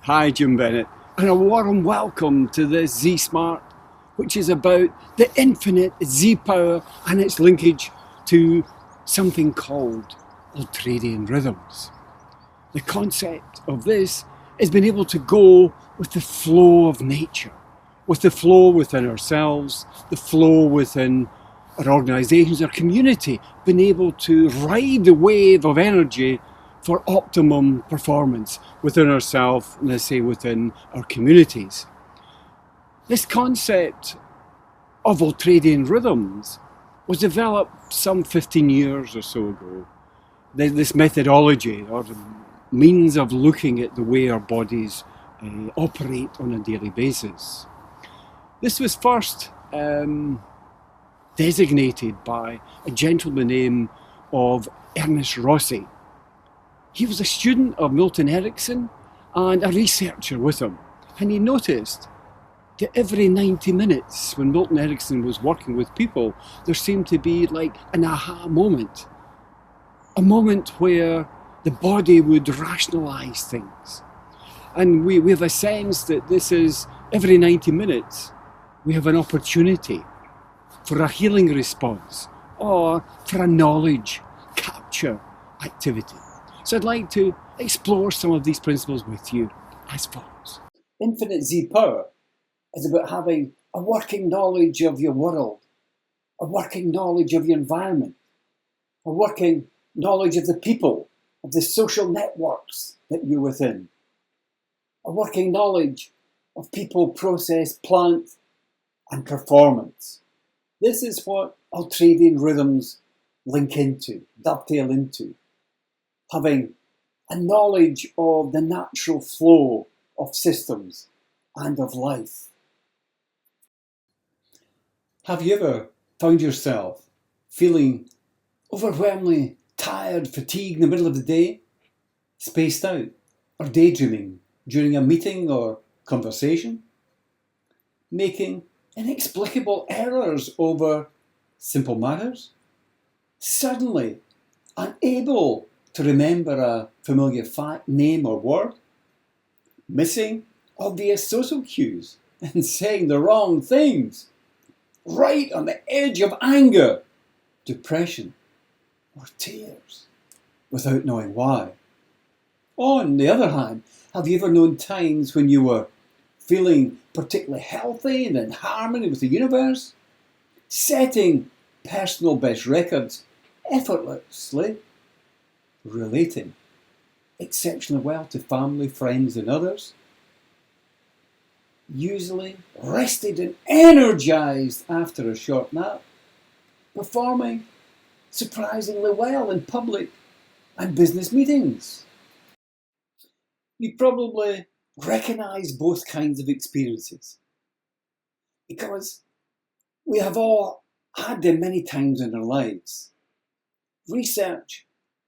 Hi, Jim Bennett, and a warm welcome to this Z-Smart, which is about the Infinite ZePower and its linkage to something called Ultradian Rhythms. The concept of this is being able to go with the flow of nature, with the flow within ourselves, the flow within our organisations, our community, being able to ride the wave of energy for optimum performance within ourselves and, let's say, within our communities. This concept of Ultradian rhythms was developed some 15 years or so ago. This methodology or the means of looking at the way our bodies operate on a daily basis. This was first designated by a gentleman named of Ernest Rossi. He was a student of Milton Erickson and a researcher with him, and he noticed that every 90 minutes when Milton Erickson was working with people, there seemed to be like an aha moment, a moment where the body would rationalise things. And we have a sense that this is every 90 minutes we have an opportunity for a healing response or for a knowledge capture activity. So I'd like to explore some of these principles with you as follows. Infinite ZePower is about having a working knowledge of your world, a working knowledge of your environment, a working knowledge of the people, of the social networks that you're within, a working knowledge of people, process, plant, and performance. This is what Ultradian rhythms link into, dovetail into. Having a knowledge of the natural flow of systems and of life. Have you ever found yourself feeling overwhelmingly tired, fatigued in the middle of the day, spaced out, or daydreaming during a meeting or conversation? Making inexplicable errors over simple matters? Suddenly unable to remember a familiar fact, name, or word? Missing obvious social cues and saying the wrong things? Right on the edge of anger, depression, or tears without knowing why? On the other hand, have you ever known times when you were feeling particularly healthy and in harmony with the universe, setting personal best records effortlessly, relating exceptionally well to family, friends, and others, usually rested and energized after a short nap, performing surprisingly well in public and business meetings? You probably recognize both kinds of experiences because we have all had them many times in our lives. Research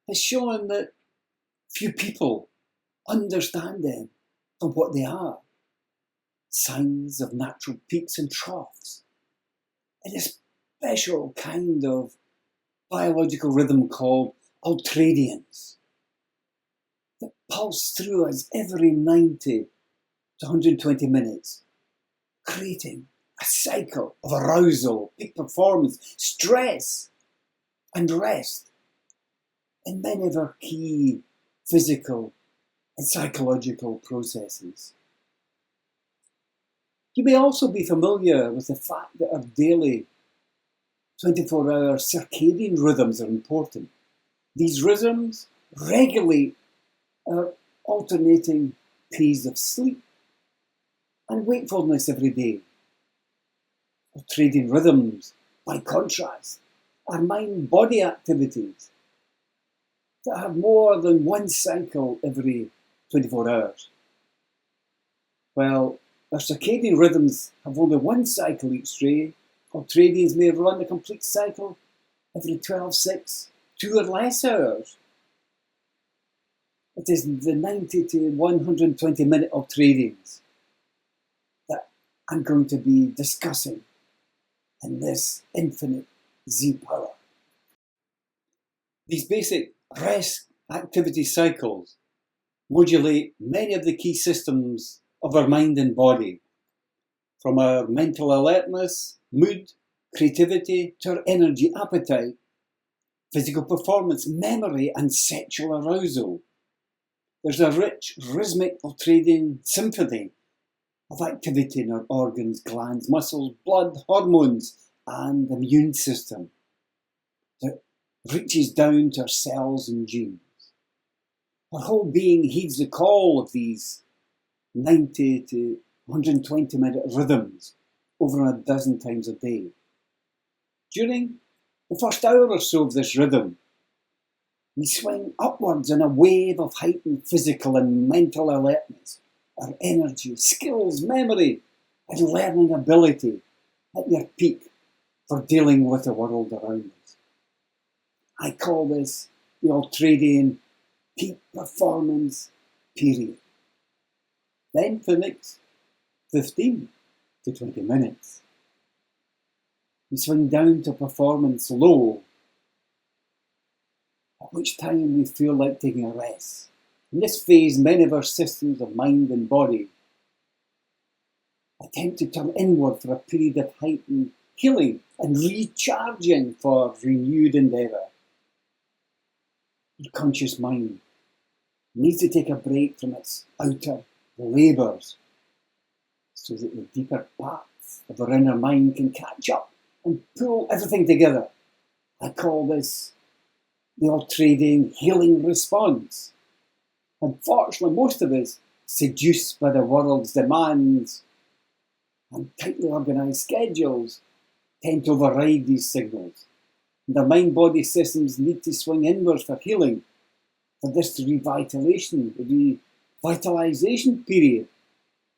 has shown that few people understand them for what they are. Signs of natural peaks and troughs, and a special kind of biological rhythm called ultradians that pulse through us every 90 to 120 minutes, creating a cycle of arousal, peak performance, stress, and rest in many of our key physical and psychological processes. You may also be familiar with the fact that our daily 24-hour circadian rhythms are important. These rhythms regulate our alternating periods of sleep and wakefulness every day. Ultradian rhythms, by contrast, are mind-body activities that have more than one cycle every 24 hours. Well, our circadian rhythms have only one cycle each day. Ultradians may run a complete cycle every 12, 6, 2 or less hours. It is the 90 to 120 minute Ultradians that I'm going to be discussing in this Infinite ZePower. These basic rest activity cycles modulate many of the key systems of our mind and body, from our mental alertness, mood, creativity, to our energy, appetite, physical performance, memory, and sexual arousal. There's a rich, rhythmic Ultradian symphony of activity in our organs, glands, muscles, blood, hormones, and immune system that reaches down to our cells and genes. Our whole being heeds the call of these 90 to 120-minute rhythms over a dozen times a day. During the first hour or so of this rhythm, we swing upwards in a wave of heightened physical and mental alertness, our energy, skills, memory, and learning ability at their peak for dealing with the world around us. I call this the Ultradian peak performance period. Then for the next 15 to 20 minutes, we swing down to performance low, at which time we feel like taking a rest. In this phase, many of our systems of mind and body attempt to turn inward for a period of heightened healing and recharging for renewed endeavour. Your conscious mind needs to take a break from its outer labours so that the deeper parts of our inner mind can catch up and pull everything together. I call this the Ultradian healing response. Unfortunately, most of us, seduced by the world's demands and tightly organised schedules, tend to override these signals. And our mind-body systems need to swing inwards for healing, for this revitalization period,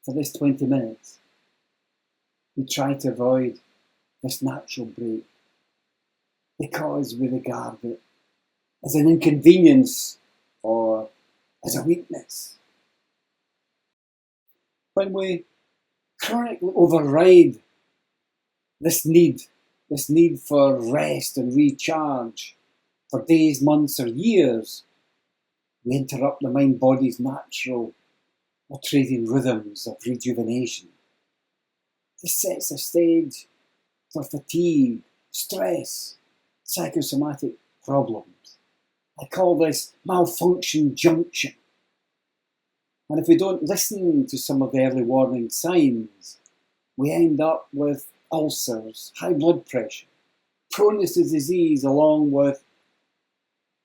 for this 20 minutes. We try to avoid this natural break because we regard it as an inconvenience or as a weakness. When we chronically override this need for rest and recharge for days, months, or years, we interrupt the mind-body's natural Ultradian rhythms of rejuvenation. This sets the stage for fatigue, stress, psychosomatic problems. I call this malfunction junction. And if we don't listen to some of the early warning signs, we end up with ulcers, high blood pressure, proneness to disease, along with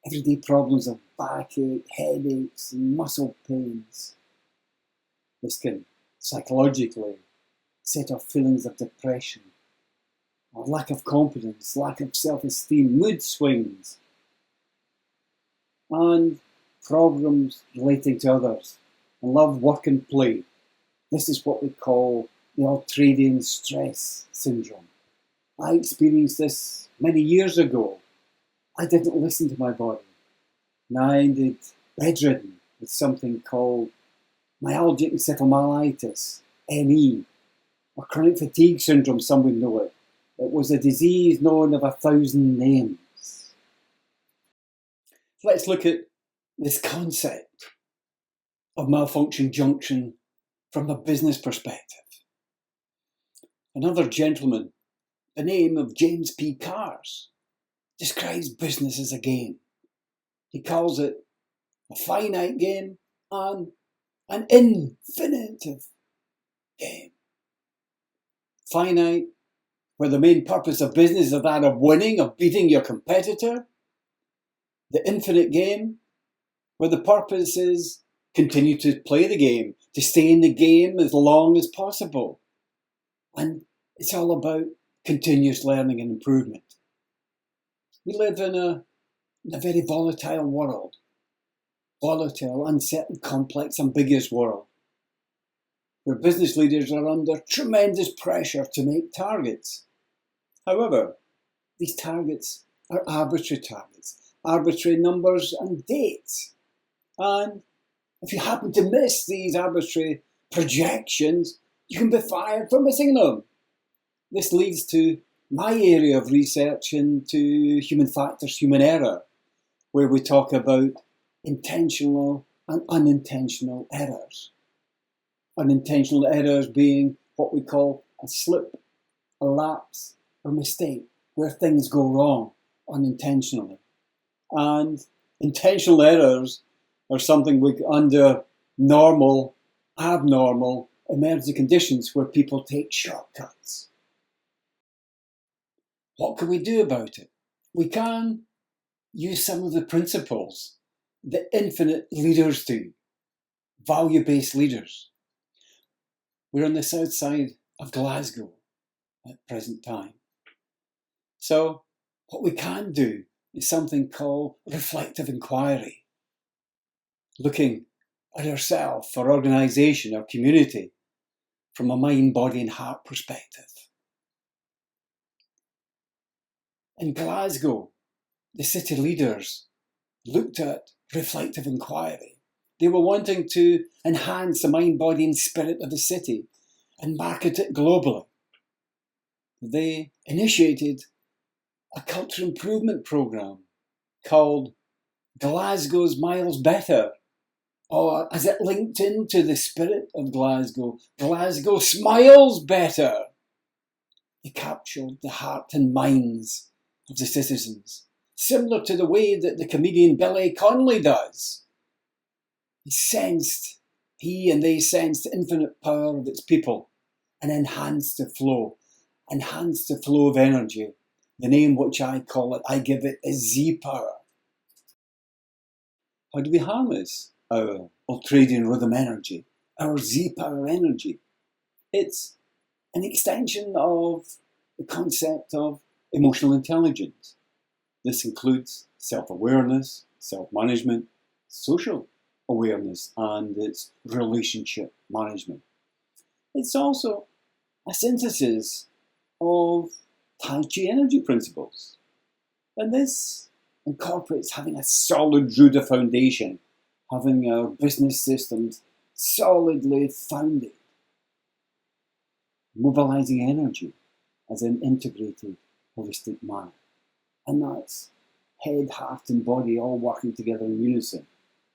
everyday problems of backache, headaches, and muscle pains. This can psychologically set off feelings of depression, or lack of confidence, lack of self-esteem, mood swings, and problems relating to others, and love, work and play. This is what we call the Ultradian stress syndrome. I experienced this many years ago. I didn't listen to my body, and I ended bedridden with something called myalgic encephalomyelitis, ME, or chronic fatigue syndrome, some would know it. It was a disease known of 1,000 names. Let's look at this concept of malfunction junction from a business perspective. Another gentleman, the name of James P. Carse, describes business as a game. He calls it a finite game and an infinitive game. Finite, where the main purpose of business is that of winning, of beating your competitor. The infinite game, where the purpose is continue to play the game, to stay in the game as long as possible. And it's all about continuous learning and improvement. We live in a very volatile world. Volatile, uncertain, complex, ambiguous world, where business leaders are under tremendous pressure to make targets. However, these targets are arbitrary targets, arbitrary numbers and dates. And if you happen to miss these arbitrary projections, you can be fired for missing them. This leads to my area of research into human factors, human error, where we talk about intentional and unintentional errors. Unintentional errors being what we call a slip, a lapse, or mistake, where things go wrong unintentionally. And intentional errors are something under normal, abnormal, emergency conditions where people take shortcuts. What can we do about it? We can use some of the principles that infinite leaders do, value-based leaders. We're on the south side of Glasgow at present time. So what we can do is something called reflective inquiry, looking at ourselves, our organisation, our community, from a mind, body and heart perspective. In Glasgow, the city leaders looked at reflective inquiry. They were wanting to enhance the mind, body and spirit of the city and market it globally. They initiated a culture improvement programme called Glasgow's Miles Better, or as it linked into the spirit of Glasgow, Glasgow Smiles Better. They captured the heart and minds of the citizens, similar to the way that the comedian Billy Connolly does. He and they sensed the infinite power of its people and enhanced the flow of energy. The name which I give it is ZePower. How do we harness our Ultradian rhythm energy, our ZePower energy? It's an extension of the concept of emotional intelligence. This includes self-awareness, self-management, social awareness, and its relationship management. It's also a synthesis of Tai Chi energy principles. And this incorporates having a solid Ruda foundation, having our business systems solidly founded, mobilising energy as an integrated, holistic manner. And that's head, heart and body all working together in unison.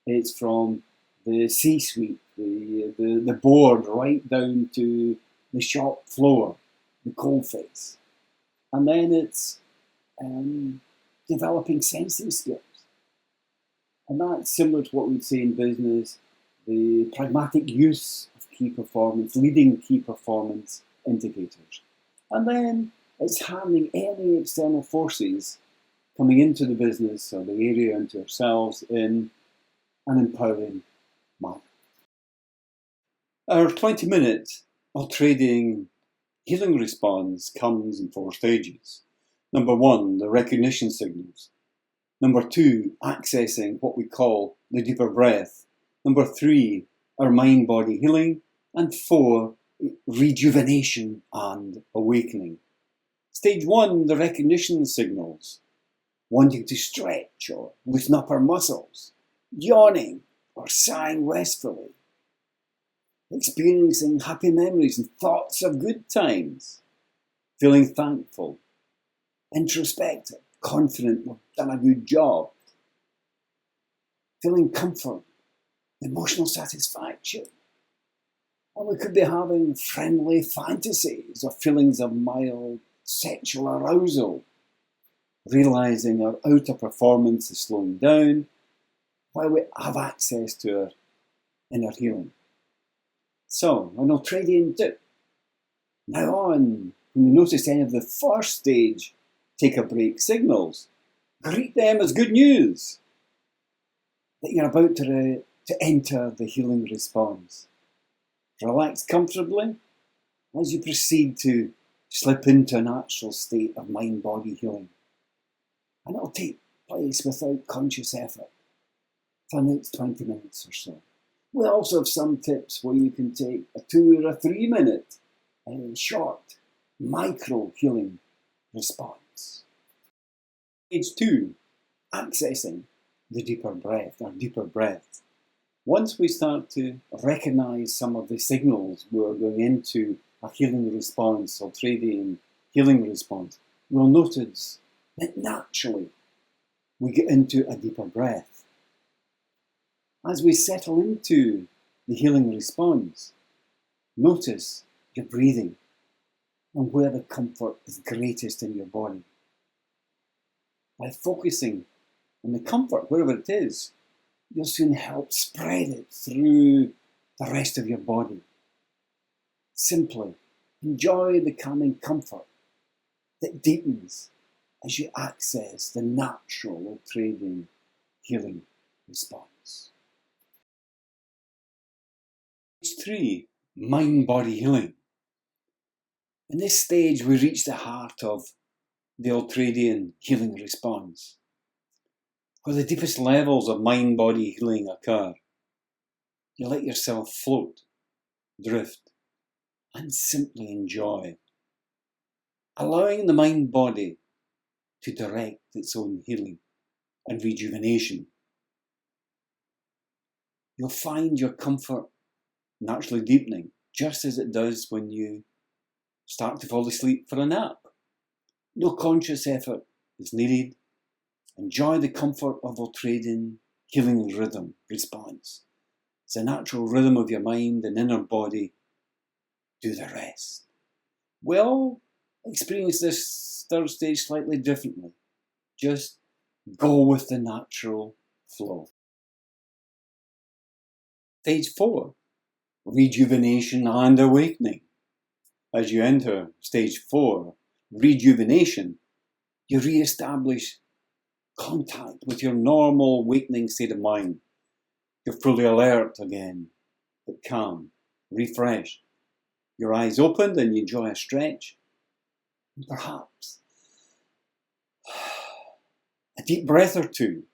It's from the C-suite, the board, right down to the shop floor, the coalface. And then it's developing sensing skills. And that's similar to what we'd say in business, the pragmatic use of key performance, leading key performance indicators. And then it's handling any external forces coming into the business or the area, into ourselves in an empowering manner. Our 20-minute Ultradian healing response comes in 4 stages. Number 1, the recognition signals. Number 2, accessing what we call the deeper breath. Number 3, our mind-body healing. And 4, rejuvenation and awakening. Stage 1, the recognition signals. Wanting to stretch or loosen up our muscles. Yawning or sighing restfully. Experiencing happy memories and thoughts of good times. Feeling thankful. Introspective, confident we've done a good job. Feeling comfort, emotional satisfaction. And we could be having friendly fantasies or feelings of mild sexual arousal. Realising our outer performance is slowing down while we have access to our inner healing. So, an Ultradian tip. Now on, when you notice any of the first stage take a break signals, greet them as good news that you're about to enter the healing response. Relax comfortably as you proceed to slip into a natural state of mind-body healing. And it'll take place without conscious effort for the next 20 minutes or so. We also have some tips where you can take a 2 or a 3 minute short micro healing response. Stage 2, accessing the deeper breath, or deeper breath. Once we start to recognise some of the signals we're going into a healing response, or Ultradian healing response, we'll notice that naturally we get into a deeper breath. As we settle into the healing response, notice your breathing and where the comfort is greatest in your body. By focusing on the comfort, wherever it is, you'll soon help spread it through the rest of your body. Simply enjoy the calming comfort that deepens as you access the natural Ultradian healing response. Stage 3, mind-body healing. In this stage, we reach the heart of the Ultradian healing response, where the deepest levels of mind-body healing occur. You let yourself float, drift, and simply enjoy, allowing the mind-body to direct its own healing and rejuvenation. You'll find your comfort naturally deepening, just as it does when you start to fall asleep for a nap. No conscious effort is needed. Enjoy the comfort of Ultradian healing rhythm response. It's a natural rhythm of your mind and inner body. Do the rest. We'll experience this third stage slightly differently. Just go with the natural flow. Stage 4, rejuvenation and awakening. As you enter stage 4, rejuvenation, you re-establish contact with your normal awakening state of mind. You're fully alert again, but calm, refreshed. Your eyes opened and you enjoy a stretch. And perhaps a deep breath or two.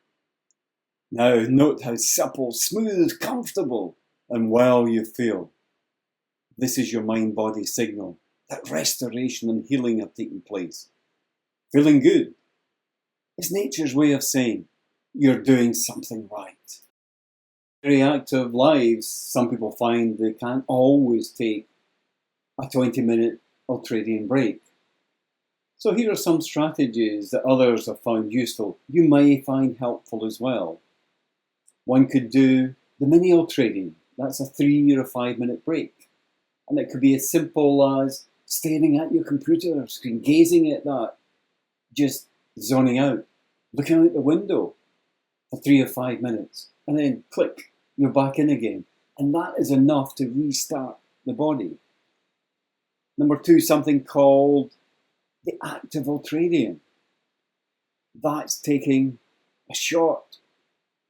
Now note how supple, smooth, comfortable and well you feel. This is your mind-body signal that restoration and healing have taken place. Feeling good is nature's way of saying you're doing something right. Very active lives, some people find they can't always take a 20-minute Ultradian break. So here are some strategies that others have found useful. You may find helpful as well. One could do the mini Ultradian. That's a 3 or 5 minute break. And it could be as simple as staring at your computer screen, gazing at that, just zoning out, looking out the window for 3 or 5 minutes, and then click, you're back in again. And that is enough to restart the body. Number 2, something called the active Ultradian. That's taking a short,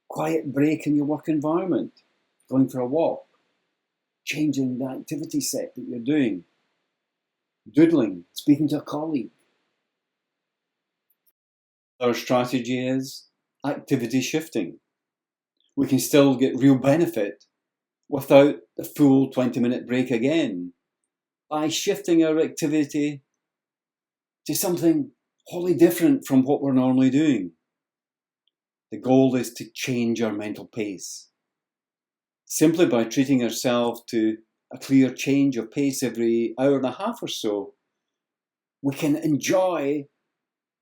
quiet break in your work environment, going for a walk, changing the activity set that you're doing, doodling, speaking to a colleague. Our strategy is activity shifting. We can still get real benefit without the full 20-minute break again by shifting our activity to something wholly different from what we're normally doing. The goal is to change our mental pace. Simply by treating ourselves to a clear change of pace every hour and a half or so, we can enjoy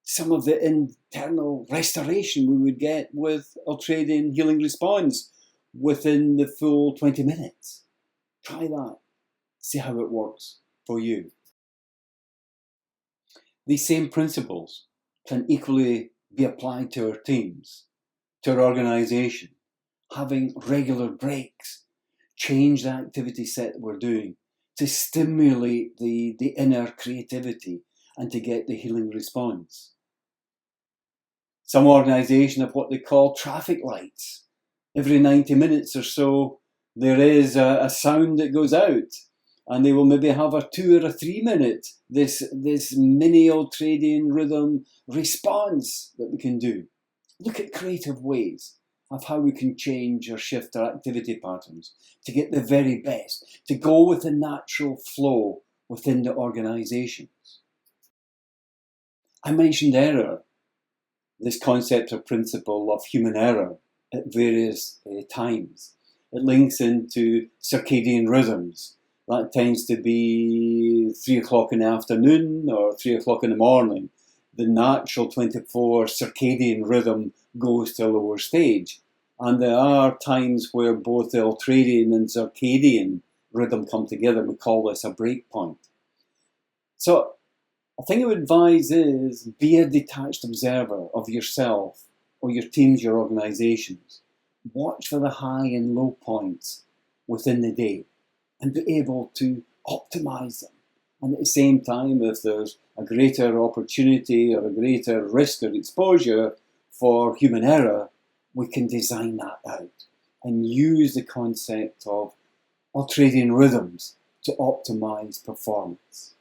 some of the internal restoration we would get with Ultradian healing response within the full 20 minutes. Try that. See how it works for you. These same principles can equally be applied to our teams, to our organisation. Having regular breaks, change the activity set that we're doing to stimulate the inner creativity and to get the healing response. Some organisations have what they call traffic lights. Every 90 minutes or so, there is a sound that goes out, and they will maybe have a 2 or a 3 minute, this mini Ultradian rhythm response that we can do. Look at creative ways of how we can change or shift our activity patterns to get the very best, to go with the natural flow within the organisations. I mentioned error, this concept or principle of human error at various times. It links into circadian rhythms. That tends to be 3 o'clock in the afternoon or 3 o'clock in the morning. The natural 24 circadian rhythm goes to a lower stage. And there are times where both the Ultradian and Circadian rhythm come together. We call this a break point. So a thing I would advise is be a detached observer of yourself or your teams, your organisations. Watch for the high and low points within the day and be able to optimise them. And at the same time, if there's a greater opportunity or a greater risk or exposure for human error, we can design that out and use the concept of Ultradian rhythms to optimize performance.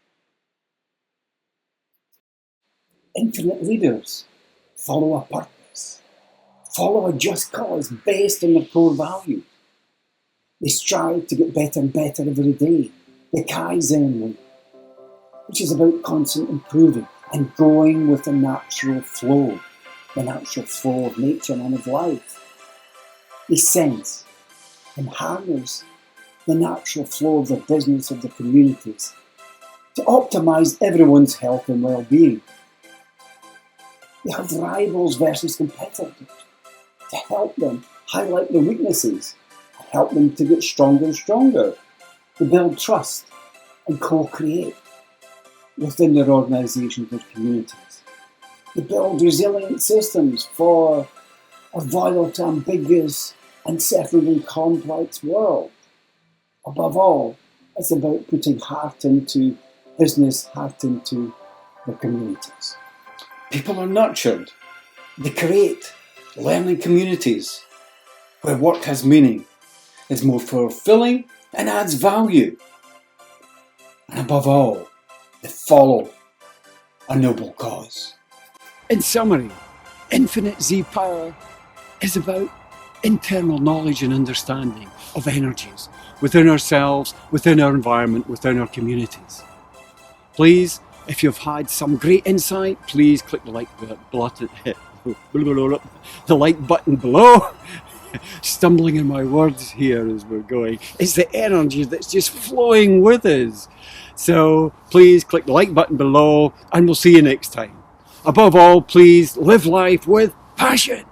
Infinite leaders follow a purpose, follow a just cause based on their core values. They strive to get better and better every day. The Kaizen Way, which is about constant improving and going with the natural flow of nature and of life. They sense and harness the natural flow of their business, of their communities, to optimise everyone's health and well-being. They have rivals versus competitors to help them highlight their weaknesses, help them to get stronger and stronger, to build trust and co-create within their organisations and communities. They build resilient systems for a volatile, ambiguous and settling complex world. Above all, it's about putting heart into business, heart into the communities. People are nurtured. They create learning communities where work has meaning, is more fulfilling and adds value. And above all, they follow a noble cause. In summary, Infinite ZePower is about internal knowledge and understanding of energies within ourselves, within our environment, within our communities. Please, if you've had some great insight, please click the like button, the like button below. Stumbling in my words here as we're going. It's the energy that's just flowing with us. So please click the like button below and we'll see you next time. Above all, please live life with passion.